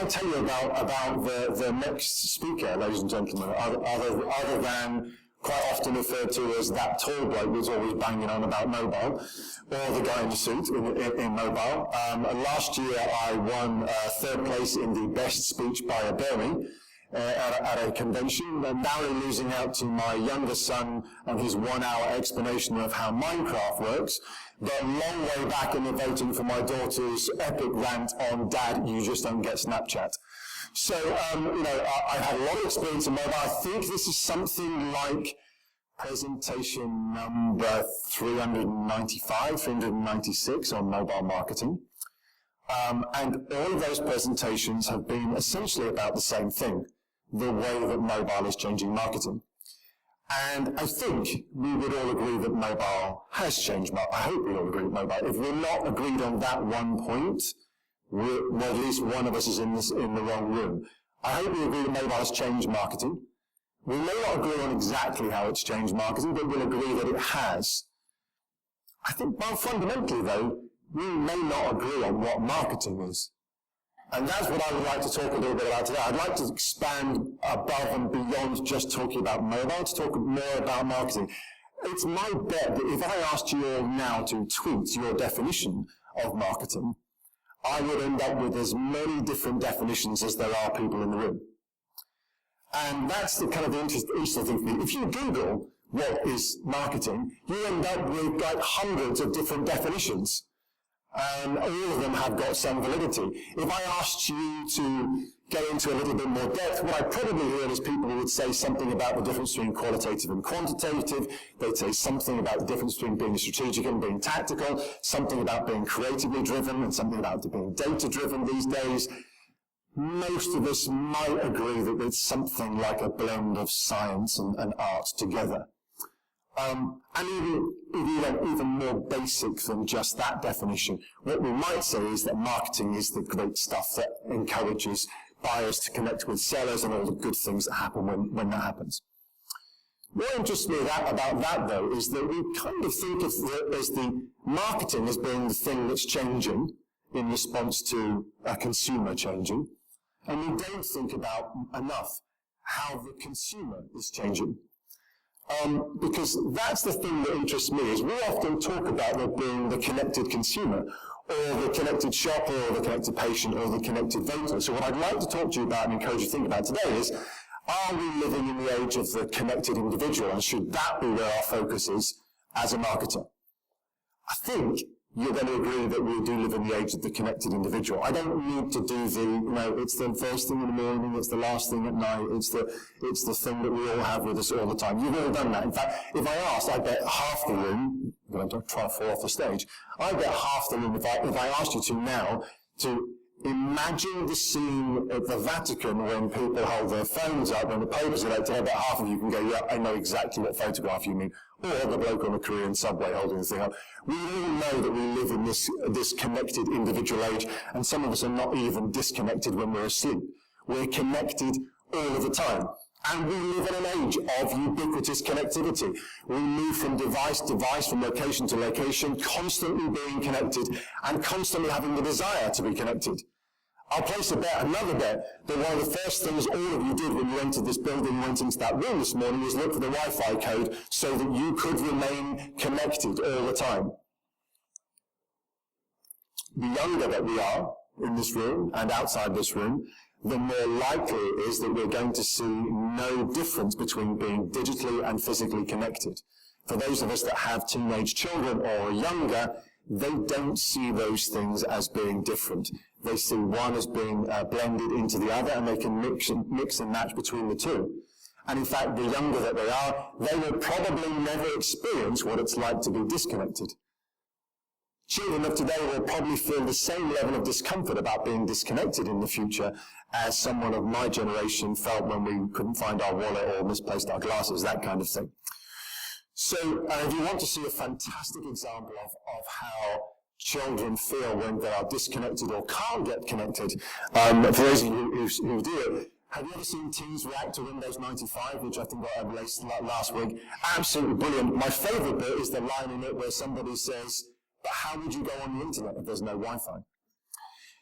I tell you about the next speaker, ladies and gentlemen, other than quite often referred to as that tall bloke who's always banging on about mobile, or the guy in the suit in mobile. Last year I won third place in the best speech by a Berney at a convention, and narrowly losing out to my younger son and his 1 hour explanation of how Minecraft works, but long way back in the voting for my daughter's epic rant on Dad, you just don't get Snapchat. So, I've had a lot of experience in mobile. I think this is something like presentation number 395, 396 on mobile marketing. And all of those presentations have been essentially about the same thing, the way that mobile is changing marketing. And I think we would all agree that mobile has changed marketing. I hope we all agree with mobile. If we're not agreed on that one point, well, at least one of us is in the wrong room. I hope we agree that mobile has changed marketing. We may not agree on exactly how it's changed marketing, but we'll agree that it has. I think, well, fundamentally though, we may not agree on what marketing is. And that's what I would like to talk a little bit about today. I'd like to expand above and beyond just talking about mobile, to talk more about marketing. It's my bet that if I asked you all now to tweet your definition of marketing, I would end up with as many different definitions as there are people in the room. And that's the kind of the interesting thing for me. If you Google what is marketing, you end up with like hundreds of different definitions. And all of them have got some validity. If I asked you to go into a little bit more depth, what I'd probably hear is people who would say something about the difference between qualitative and quantitative. They'd say something about the difference between being strategic and being tactical, something about being creatively driven, and something about being data-driven these days. Most of us might agree that it's something like a blend of science and art together. And even more basic than just that definition, what we might say is that marketing is the great stuff that encourages buyers to connect with sellers and all the good things that happen when that happens. What interests me about that, though, is that we kind of think of as the marketing as being the thing that's changing in response to a consumer changing, and we don't think about enough how the consumer is changing. Because that's the thing that interests me, is we often talk about there being the connected consumer, or the connected shopper, or the connected patient, or the connected voter. So what I'd like to talk to you about and encourage you to think about today is, are we living in the age of the connected individual, and should that be where our focus is as a marketer? I think you're going to agree that we do live in the age of the connected individual. I don't need to do it's the first thing in the morning, it's the last thing at night, it's the thing that we all have with us all the time. You've all done that. In fact, if I asked, I bet half the room, I'm going to try to fall off the stage, I bet half the room, if I asked you to now, to imagine the scene at the Vatican when people hold their phones up, when the papers are elected, I bet half of you can go, yeah, I know exactly what photograph you mean. Or the bloke on the Korean subway holding the thing up. We all know that we live in this connected individual age, and some of us are not even disconnected when we're asleep. We're connected all of the time. And we live in an age of ubiquitous connectivity. We move from device to device, from location to location, constantly being connected, and constantly having the desire to be connected. I'll place another bet, that one of the first things all of you did when you entered this building, went into that room this morning, was look for the Wi-Fi code so that you could remain connected all the time. The younger that we are in this room and outside this room, the more likely it is that we're going to see no difference between being digitally and physically connected. For those of us that have teenage children or younger, they don't see those things as being different. They see one as being blended into the other, and they can mix and match between the two. And in fact, the younger that they are, they will probably never experience what it's like to be disconnected. Children of today will probably feel the same level of discomfort about being disconnected in the future as someone of my generation felt when we couldn't find our wallet or misplaced our glasses, that kind of thing. So if you want to see a fantastic example of how children feel when they are disconnected or can't get connected, for those of you who do it, have you ever seen teens react to Windows 95, which I think got released last week? Absolutely brilliant. My favourite bit is the line in it where somebody says, but how would you go on the internet if there's no Wi-Fi?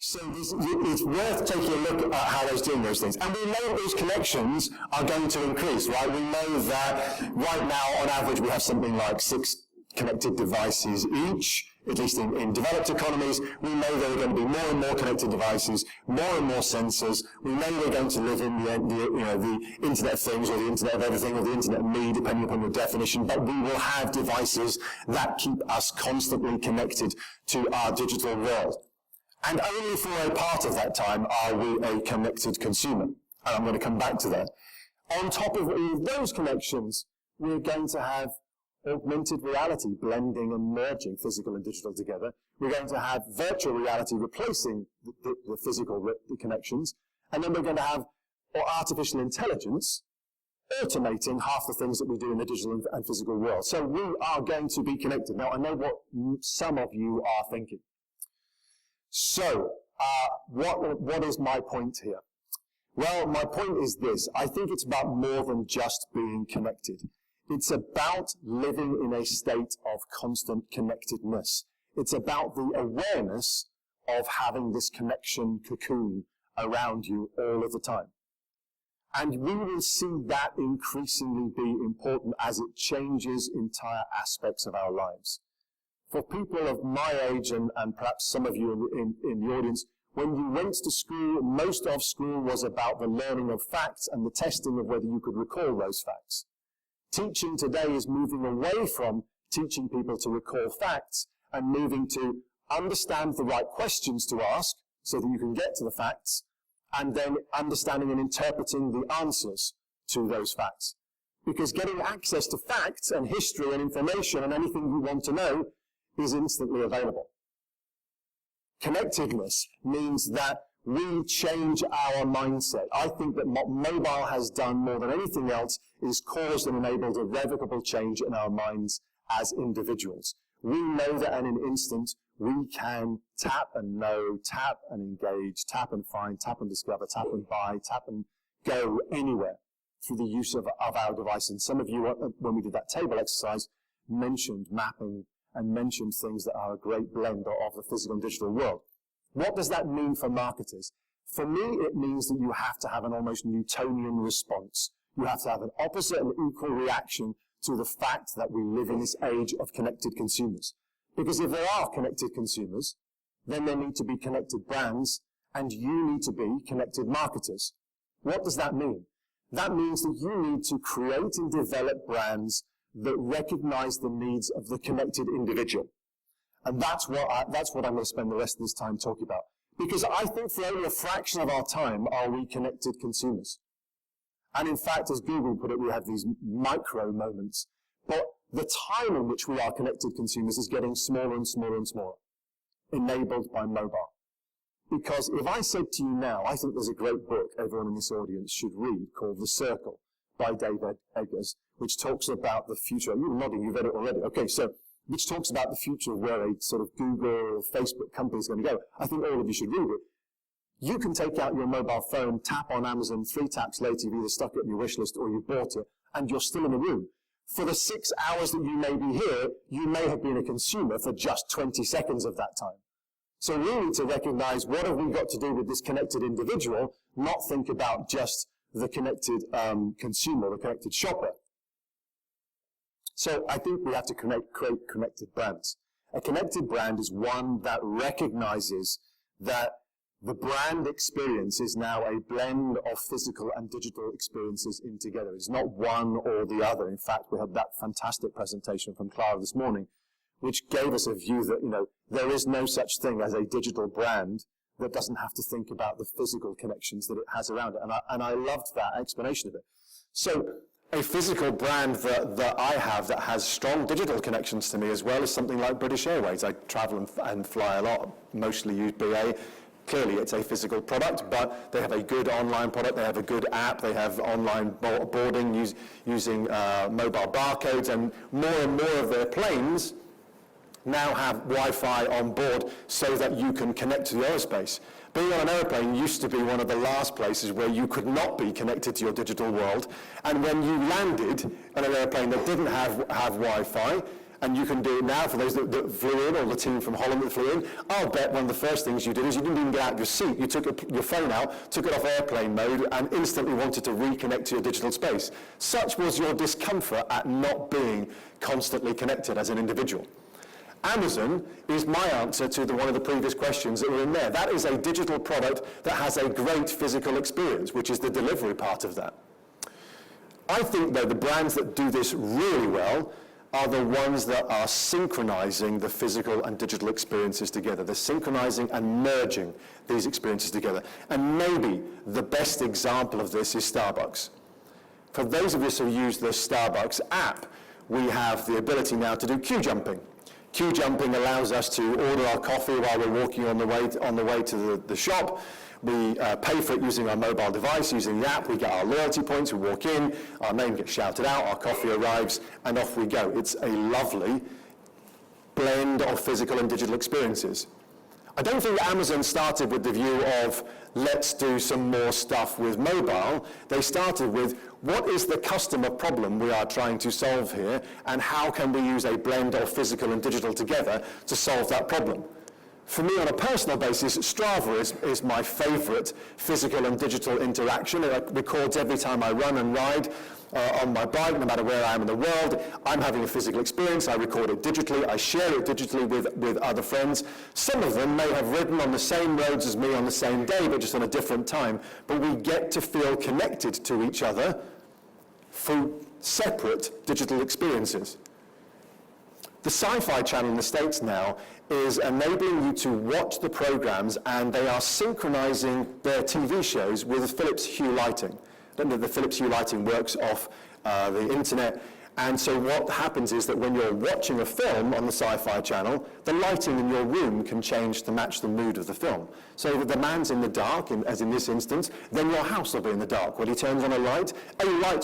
So it's worth taking a look at how they're doing those things. And we know those connections are going to increase, right? We know that right now, on average, we have something like 6 connected devices each, at least in developed economies. We know there are going to be more and more connected devices, more and more sensors. We know we're going to live in the Internet of Things, or the Internet of Everything, or the Internet of Me, depending upon your definition, but we will have devices that keep us constantly connected to our digital world. And only for a part of that time are we a connected consumer. And I'm going to come back to that. On top of all of those connections, we're going to have augmented reality blending and merging physical and digital together. We're going to have virtual reality replacing the physical connections. And then we're going to have artificial intelligence automating half the things that we do in the digital and physical world. So we are going to be connected. Now, I know what some of you are thinking. So, what is my point here? Well, my point is this. I think it's about more than just being connected. It's about living in a state of constant connectedness. It's about the awareness of having this connection cocoon around you all of the time. And we will see that increasingly be important as it changes entire aspects of our lives. For people of my age, and perhaps some of you in the audience, when you went to school, most of school was about the learning of facts and the testing of whether you could recall those facts. Teaching today is moving away from teaching people to recall facts and moving to understand the right questions to ask so that you can get to the facts, and then understanding and interpreting the answers to those facts. Because getting access to facts and history and information and anything you want to know is instantly available. Connectedness means that we change our mindset. I think that what mobile has done more than anything else is caused and enabled a irrevocable change in our minds as individuals. We know that in an instant we can tap and know, tap and engage, tap and find, tap and discover, tap and buy, tap and go anywhere through the use of our device. And some of you, when we did that table exercise, mentioned mapping and mentioned things that are a great blend of the physical and digital world. What does that mean for marketers? For me, it means that you have to have an almost Newtonian response. You have to have an opposite and equal reaction to the fact that we live in this age of connected consumers. Because if there are connected consumers, then there need to be connected brands, and you need to be connected marketers. What does that mean? That means that you need to create and develop brands that recognize the needs of the connected individual. And that's what I'm going to spend the rest of this time talking about. Because I think for only a fraction of our time are we connected consumers. And in fact, as Google put it, we have these micro moments. But the time in which we are connected consumers is getting smaller and smaller and smaller, enabled by mobile. Because if I said to you now, I think there's a great book everyone in this audience should read called The Circle by David Eggers, which talks about the future. You're nodding, you've read it already. Okay, so which talks about the future of where a sort of Google or Facebook company is going to go. I think all of you should read it. You can take out your mobile phone, tap on Amazon, 3 taps later, you've either stuck it in your wish list or you bought it, and you're still in the room. For the 6 hours that you may be here, you may have been a consumer for just 20 seconds of that time. So we need to recognize what have we got to do with this connected individual, not think about just the connected consumer, the connected shopper. So I think we have to create connected brands. A connected brand is one that recognizes that the brand experience is now a blend of physical and digital experiences in together. It's not one or the other. In fact, we had that fantastic presentation from Clara this morning, which gave us a view that, there is no such thing as a digital brand that doesn't have to think about the physical connections that it has around it. And I loved that explanation of it. So a physical brand that I have that has strong digital connections to me as well is something like British Airways. I travel and fly a lot, mostly use BA. Clearly it's a physical product, but they have a good online product, they have a good app, they have online boarding using mobile barcodes, and more of their planes now have Wi-Fi on board so that you can connect to the aerospace. Being on an airplane used to be one of the last places where you could not be connected to your digital world, and when you landed on an airplane that didn't have Wi-Fi, and you can do it now for those that flew in, or the team from Holland that flew in. I'll bet one of the first things you did is you didn't even get out of your seat. You took your phone out, took it off airplane mode, and instantly wanted to reconnect to your digital space. Such was your discomfort at not being constantly connected as an individual. Amazon is my answer to one of the previous questions that were in there. That is a digital product that has a great physical experience, which is the delivery part of that. I think, though, the brands that do this really well are the ones that are synchronizing the physical and digital experiences together. They're synchronizing and merging these experiences together. And maybe the best example of this is Starbucks. For those of us who use the Starbucks app, we have the ability now to do queue jumping. Queue jumping allows us to order our coffee while we're walking on the way to the shop. We pay for it using our mobile device, using the app. We get our loyalty points. We walk in, our name gets shouted out, our coffee arrives, and off we go. It's a lovely blend of physical and digital experiences. I don't think Amazon started with the view of, let's do some more stuff with mobile. They started with, what is the customer problem we are trying to solve here, and how can we use a blend of physical and digital together to solve that problem? For me, on a personal basis, Strava is my favorite physical and digital interaction. It records every time I run and ride on my bike, no matter where I am in the world. I'm having a physical experience. I record it digitally. I share it digitally with other friends. Some of them may have ridden on the same roads as me on the same day, but just on a different time. But we get to feel connected to each other through separate digital experiences. The Sci-Fi Channel in the States now is enabling you to watch the programs, and they are synchronizing their TV shows with Philips Hue lighting. I don't know if the Philips Hue lighting works off the internet. And so what happens is that when you're watching a film on the Sci-Fi Channel, the lighting in your room can change to match the mood of the film. So if the man's in the dark, as in this instance, then your house will be in the dark. When he turns on a light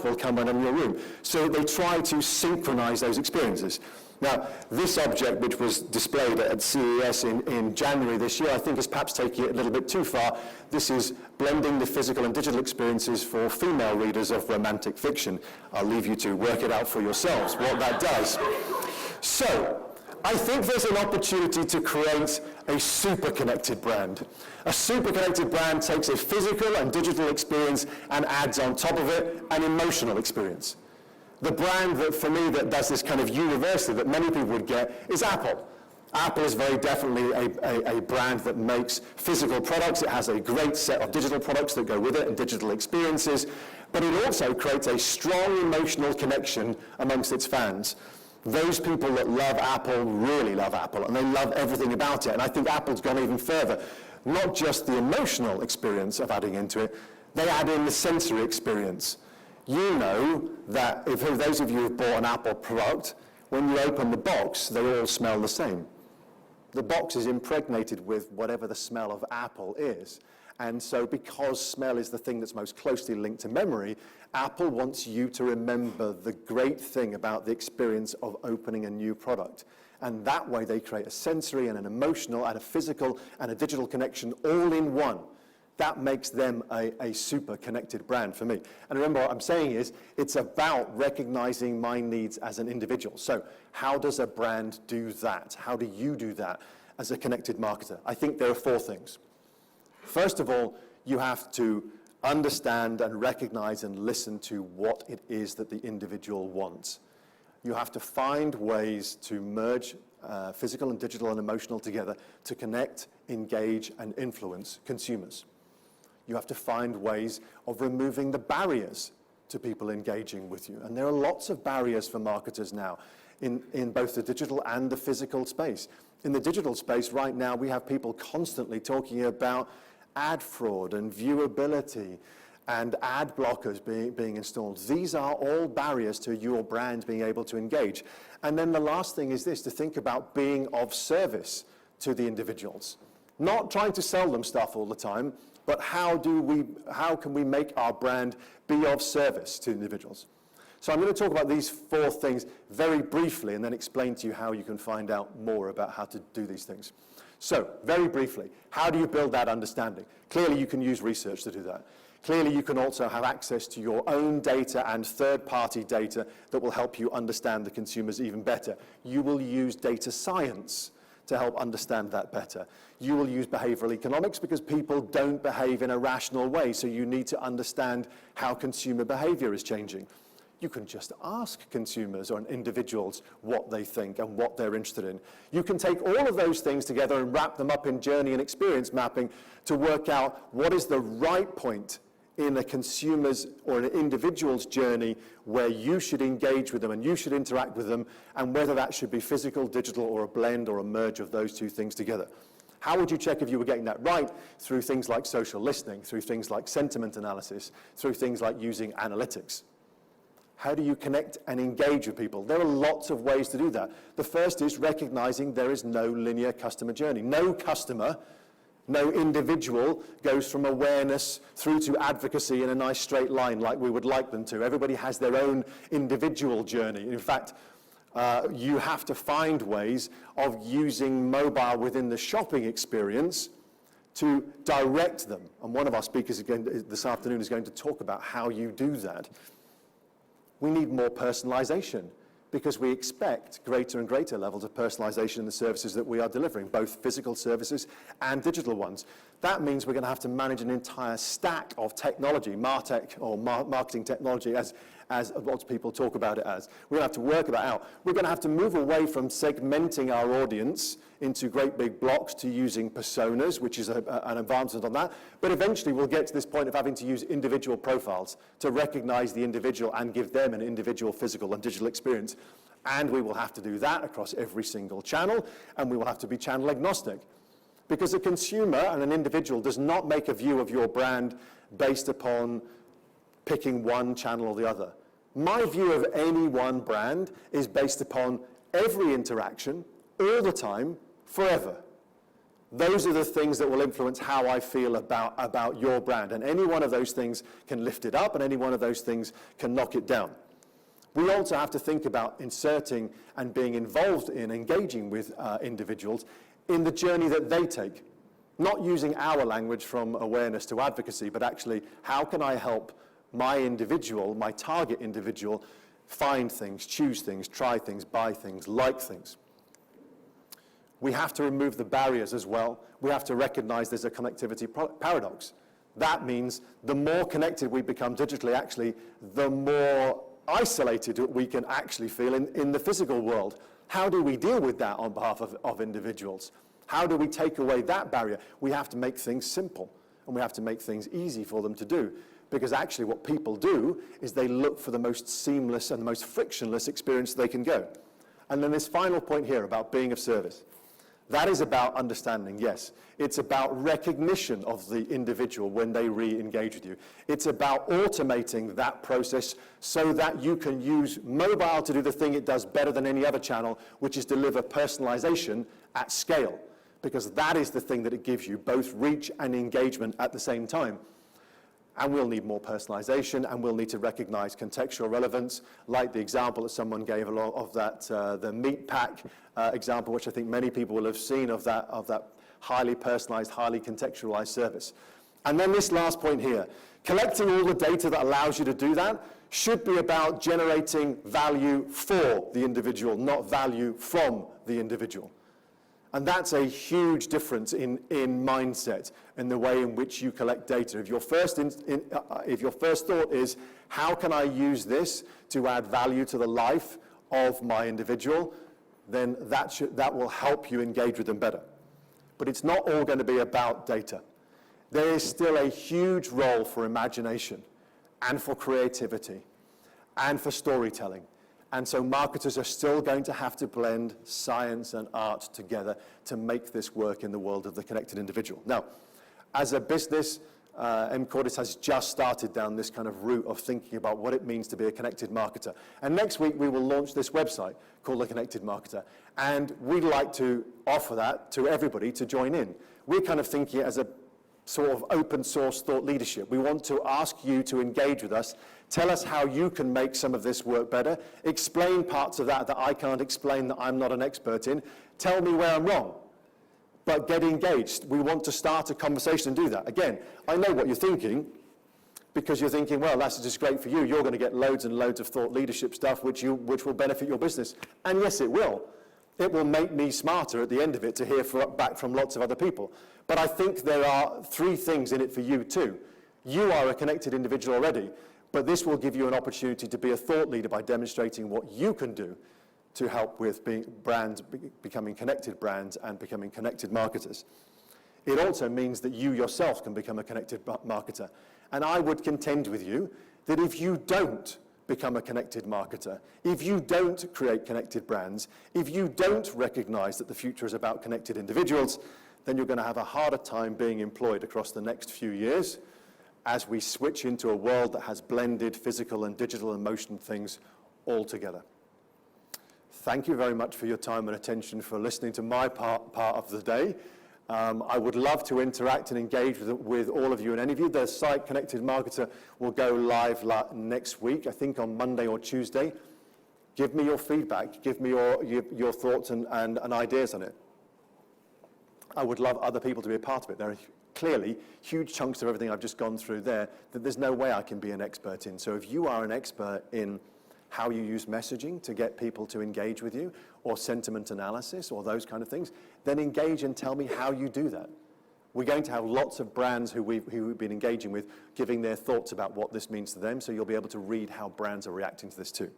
will come on in your room. So they try to synchronize those experiences. Now, this object, which was displayed at CES in January this year, I think is perhaps taking it a little bit too far. This is blending the physical and digital experiences for female readers of romantic fiction. I'll leave you to work it out for yourselves, what that does. So, I think there's an opportunity to create a super connected brand. A super connected brand takes a physical and digital experience and adds on top of it an emotional experience. The brand that, for me, that does this kind of universally that many people would get is Apple. Apple is very definitely a brand that makes physical products. It has a great set of digital products that go with it and digital experiences, but it also creates a strong emotional connection amongst its fans. Those people that love Apple really love Apple, and they love everything about it. And I think Apple's gone even further. Not just the emotional experience of adding into it, they add in the sensory experience. You know that if those of you who have bought an Apple product, when you open the box, they all smell the same. The box is impregnated with whatever the smell of Apple is. And so because smell is the thing that's most closely linked to memory, Apple wants you to remember the great thing about the experience of opening a new product. And that way they create a sensory and an emotional and a physical and a digital connection all in one. That makes them a super connected brand for me. And remember, what I'm saying is, it's about recognizing my needs as an individual. So how does a brand do that? How do you do that as a connected marketer? I think there are 4 things. First of all, you have to understand and recognize and listen to what it is that the individual wants. You have to find ways to merge physical and digital and emotional together to connect, engage, and influence consumers. You have to find ways of removing the barriers to people engaging with you. And there are lots of barriers for marketers now in both the digital and the physical space. In the digital space right now, we have people constantly talking about ad fraud and viewability and ad blockers being installed. These are all barriers to your brand being able to engage. And then the last thing is this, to think about being of service to the individuals. Not trying to sell them stuff all the time, but how can we make our brand be of service to individuals? So I'm going to talk about these 4 things very briefly and then explain to you how you can find out more about how to do these things. So, very briefly, how do you build that understanding? Clearly, you can use research to do that. Clearly, you can also have access to your own data and third-party data that will help you understand the consumers even better. You will use data science to help understand that better. You will use behavioral economics because people don't behave in a rational way, so you need to understand how consumer behavior is changing. You can just ask consumers or individuals what they think and what they're interested in. You can take all of those things together and wrap them up in journey and experience mapping to work out what is the right point in a consumer's or an individual's journey where you should engage with them and you should interact with them, and whether that should be physical, digital, or a blend or a merge of those two things together. How would you check if you were getting that right? Through things like social listening, through things like sentiment analysis, through things like using analytics. How do you connect and engage with people? There are lots of ways to do that. The first is recognizing there is no linear customer journey. No customer, no individual goes from awareness through to advocacy in a nice straight line like we would like them to. Everybody has their own individual journey. In fact, you have to find ways of using mobile within the shopping experience to direct them. And one of our speakers this afternoon is going to talk about how you do that. We need more personalization because we expect greater and greater levels of personalization in the services that we are delivering, both physical services and digital ones. That means we're going to have to manage an entire stack of technology, MarTech or marketing technology, as lots of people talk about it as. We're going to have to work that out. We're going to have to move away from segmenting our audience into great big blocks to using personas, which is an advancement on that. But eventually we'll get to this point of having to use individual profiles to recognize the individual and give them an individual physical and digital experience. And we will have to do that across every single channel, and we will have to be channel agnostic. Because a consumer and an individual does not make a view of your brand based upon picking one channel or the other. My view of any one brand is based upon every interaction, all the time, forever. Those are the things that will influence how I feel about your brand. And any one of those things can lift it up, and any one of those things can knock it down. We also have to think about inserting and being involved in engaging with individuals in the journey that they take. Not using our language from awareness to advocacy, but actually, how can I help my individual, my target individual, find things, choose things, try things, buy things, like things. We have to remove the barriers as well. We have to recognize there's a connectivity paradox. That means the more connected we become digitally, actually, the more isolated we can actually feel in the physical world. How do we deal with that on behalf of individuals? How do we take away that barrier? We have to make things simple, and we have to make things easy for them to do. Because actually what people do is they look for the most seamless and the most frictionless experience they can go. And then this final point here about being of service. That is about understanding, yes. It's about recognition of the individual when they re-engage with you. It's about automating that process so that you can use mobile to do the thing it does better than any other channel, which is deliver personalization at scale. Because that is the thing that it gives you, both reach and engagement at the same time. And we'll need more personalization, and we'll need to recognize contextual relevance, like the example that someone gave of that, the meat pack example, which I think many people will have seen of that highly personalized, highly contextualized service. And then this last point here, collecting all the data that allows you to do that should be about generating value for the individual, not value from the individual. And that's a huge difference in mindset, in the way in which you collect data. If your first thought is, how can I use this to add value to the life of my individual, then that will help you engage with them better. But it's not all going to be about data. There is still a huge role for imagination, and for creativity, and for storytelling. And so marketers are still going to have to blend science and art together to make this work in the world of the connected individual. Now, as a business, mCordis has just started down this kind of route of thinking about what it means to be a connected marketer. And next week, we will launch this website called The Connected Marketer. And we'd like to offer that to everybody to join in. We're kind of thinking it as a sort of open source thought leadership. We want to ask you to engage with us. Tell us how you can make some of this work better. Explain parts of that I can't explain, that I'm not an expert in. Tell me where I'm wrong. But get engaged. We want to start a conversation and do that. Again, I know what you're thinking. because you're thinking, well, that's just great for you. You're going to get loads and loads of thought leadership stuff which will benefit your business. And yes, it will. It will make me smarter at the end of it to hear back from lots of other people. But I think there are 3 things in it for you too. You are a connected individual already, but this will give you an opportunity to be a thought leader by demonstrating what you can do to help with becoming connected brands and becoming connected marketers. It also means that you yourself can become a connected marketer. And I would contend with you that if you don't become a connected marketer, if you don't create connected brands, if you don't recognize that the future is about connected individuals, then you're going to have a harder time being employed across the next few years as we switch into a world that has blended physical and digital and motion things all together. Thank you very much for your time and attention, for listening to my part of the day. I would love to interact and engage with all of you and any of you. The site Connected Marketer will go live next week, I think on Monday or Tuesday. Give me your feedback, give me your thoughts and ideas on it. I would love other people to be a part of it. There are clearly huge chunks of everything I've just gone through there that there's no way I can be an expert in. So if you are an expert in how you use messaging to get people to engage with you, or sentiment analysis, or those kind of things, then engage and tell me how you do that. We're going to have lots of brands who we've been engaging with, giving their thoughts about what this means to them, so you'll be able to read how brands are reacting to this too.